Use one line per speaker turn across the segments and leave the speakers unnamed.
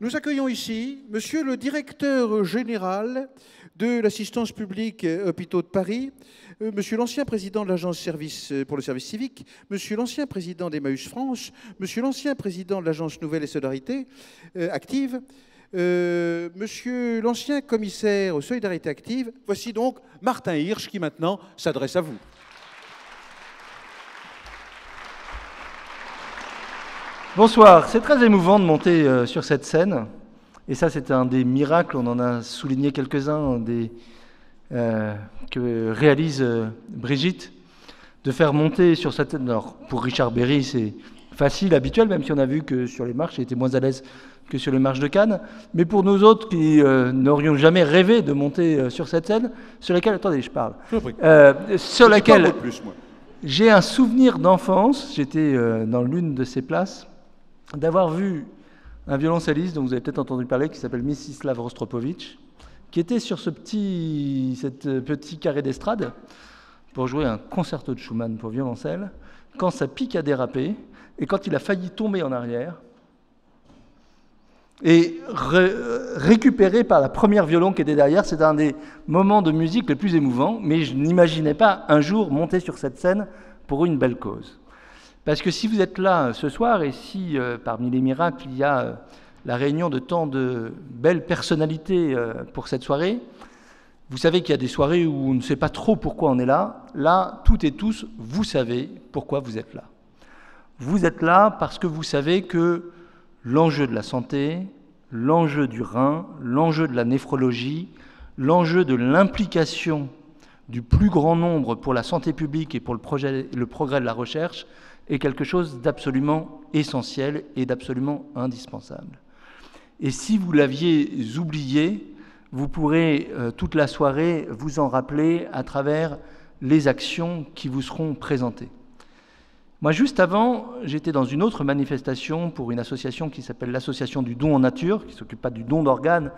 Nous accueillons ici Monsieur le directeur général de l'assistance publique Hôpitaux de Paris, Monsieur l'ancien président de l'Agence pour le service civique, Monsieur l'ancien président d'Emmaüs France, Monsieur l'ancien président de l'Agence Nouvelle et Solidarité Active, Monsieur l'ancien commissaire aux solidarités actives. Voici donc Martin Hirsch qui maintenant s'adresse à vous.
Bonsoir, c'est très émouvant de monter sur cette scène. Et ça, c'est un des miracles, on en a souligné quelques-uns, que réalise Brigitte, de faire monter sur cette scène. Alors, pour Richard Berry, c'est facile, habituel, même si on a vu que sur les marches, il était moins à l'aise que sur les marches de Cannes. Mais pour nous autres qui n'aurions jamais rêvé de monter sur cette scène, sur laquelle, attendez, je parle, sur laquelle j'ai un souvenir d'enfance, j'étais dans l'une de ces places, d'avoir vu un violoncelliste dont vous avez peut-être entendu parler, qui s'appelle Mstislav Rostropovitch, qui était sur ce petit carré d'estrade pour jouer un concerto de Schumann pour violoncelle, quand sa pique a dérapé et quand il a failli tomber en arrière et récupéré par la première violon qui était derrière. C'est un des moments de musique les plus émouvants, mais je n'imaginais pas un jour monter sur cette scène pour une belle cause. Parce que si vous êtes là ce soir, et si parmi les miracles, il y a la réunion de tant de belles personnalités pour cette soirée, vous savez qu'il y a des soirées où on ne sait pas trop pourquoi on est là. Là, toutes et tous, vous savez pourquoi vous êtes là. Vous êtes là parce que vous savez que l'enjeu de la santé, l'enjeu du rein, l'enjeu de la néphrologie, l'enjeu de l'implication du plus grand nombre pour la santé publique et pour le progrès de la recherche est quelque chose d'absolument essentiel et d'absolument indispensable. Et si vous l'aviez oublié, vous pourrez toute la soirée vous en rappeler à travers les actions qui vous seront présentées. Moi, juste avant, j'étais dans une autre manifestation pour une association qui s'appelle l'Association du don en nature, qui ne s'occupe pas du don d'organes,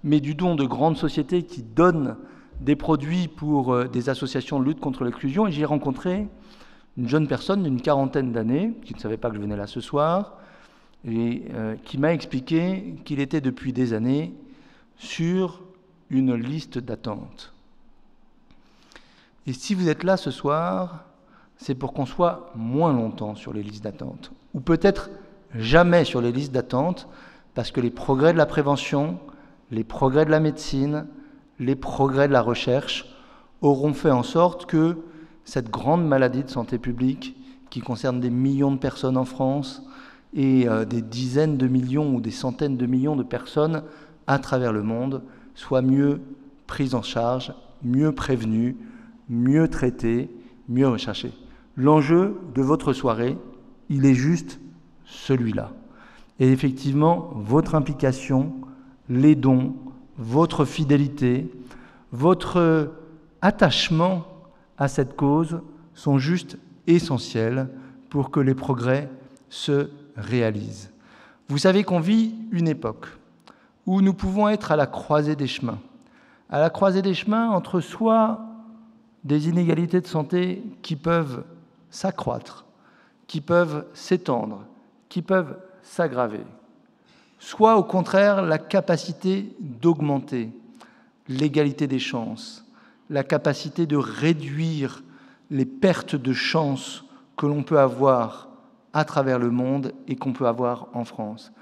mais du don de grandes sociétés qui donnent des produits pour des associations de lutte contre l'exclusion. Et j'ai rencontré une jeune personne d'une quarantaine d'années, qui ne savait pas que je venais là ce soir, et qui m'a expliqué qu'il était depuis des années sur une liste d'attente. Et si vous êtes là ce soir, c'est pour qu'on soit moins longtemps sur les listes d'attente, ou peut-être jamais sur les listes d'attente, parce que les progrès de la prévention, les progrès de la médecine, les progrès de la recherche auront fait en sorte que cette grande maladie de santé publique qui concerne des millions de personnes en France et des dizaines de millions ou des centaines de millions de personnes à travers le monde soit mieux prise en charge, mieux prévenue, mieux traitée, mieux recherchée. L'enjeu de votre soirée, il est juste celui-là. Et effectivement, votre implication, les dons, votre fidélité, votre attachement à cette cause sont juste essentiels pour que les progrès se réalisent. Vous savez qu'on vit une époque où nous pouvons être à la croisée des chemins. À la croisée des chemins entre soit des inégalités de santé qui peuvent s'accroître, qui peuvent s'étendre, qui peuvent s'aggraver, soit au contraire la capacité d'augmenter l'égalité des chances, la capacité de réduire les pertes de chances que l'on peut avoir à travers le monde et qu'on peut avoir en France.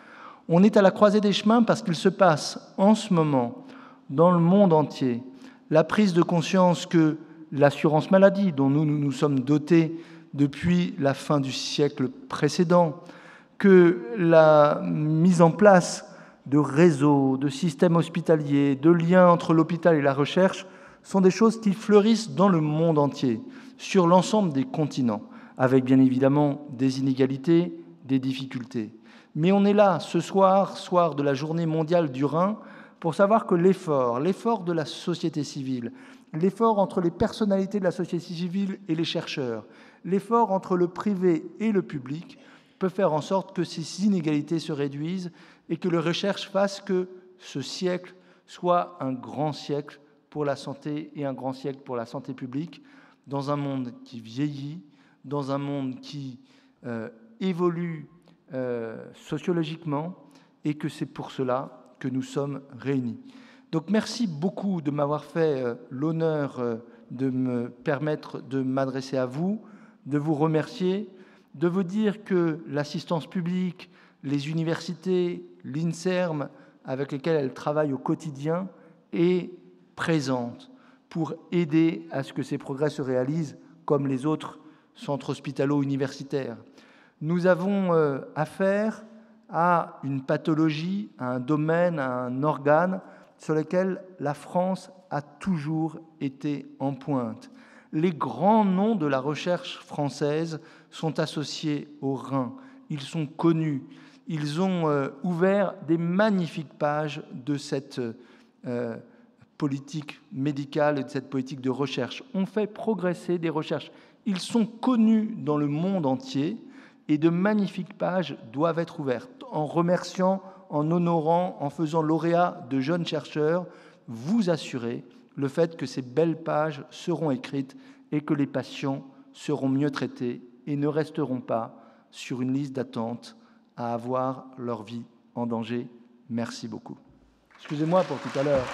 On est à la croisée des chemins parce qu'il se passe en ce moment, dans le monde entier, la prise de conscience que l'assurance maladie, dont nous nous sommes dotés depuis la fin du siècle précédent, que la mise en place de réseaux, de systèmes hospitaliers, de liens entre l'hôpital et la recherche sont des choses qui fleurissent dans le monde entier, sur l'ensemble des continents, avec bien évidemment des inégalités, des difficultés. Mais on est là ce soir, soir de la journée mondiale du rein, pour savoir que l'effort de la société civile, l'effort entre les personnalités de la société civile et les chercheurs, l'effort entre le privé et le public peut faire en sorte que ces inégalités se réduisent et que la recherche fasse que ce siècle soit un grand siècle pour la santé et un grand siècle pour la santé publique, dans un monde qui vieillit, dans un monde qui évolue sociologiquement et que c'est pour cela que nous sommes réunis. Donc merci beaucoup de m'avoir fait l'honneur de me permettre de m'adresser à vous, de vous remercier, de vous dire que l'assistance publique, les universités, l'INSERM, avec lesquelles elle travaille au quotidien, est présente pour aider à ce que ces progrès se réalisent comme les autres centres hospitalo-universitaires. Nous avons affaire à une pathologie, à un domaine, à un organe sur lequel la France a toujours été en pointe. Les grands noms de la recherche française sont associés au rein. Ils sont connus. Ils ont ouvert des magnifiques pages de cette politique médicale et de cette politique de recherche. On fait progresser des recherches. Ils sont connus dans le monde entier et de magnifiques pages doivent être ouvertes. En remerciant, en honorant, en faisant lauréat de jeunes chercheurs, vous assurez le fait que ces belles pages seront écrites et que les patients seront mieux traités et ne resteront pas sur une liste d'attente à avoir leur vie en danger. Merci beaucoup. Excusez-moi pour tout à l'heure.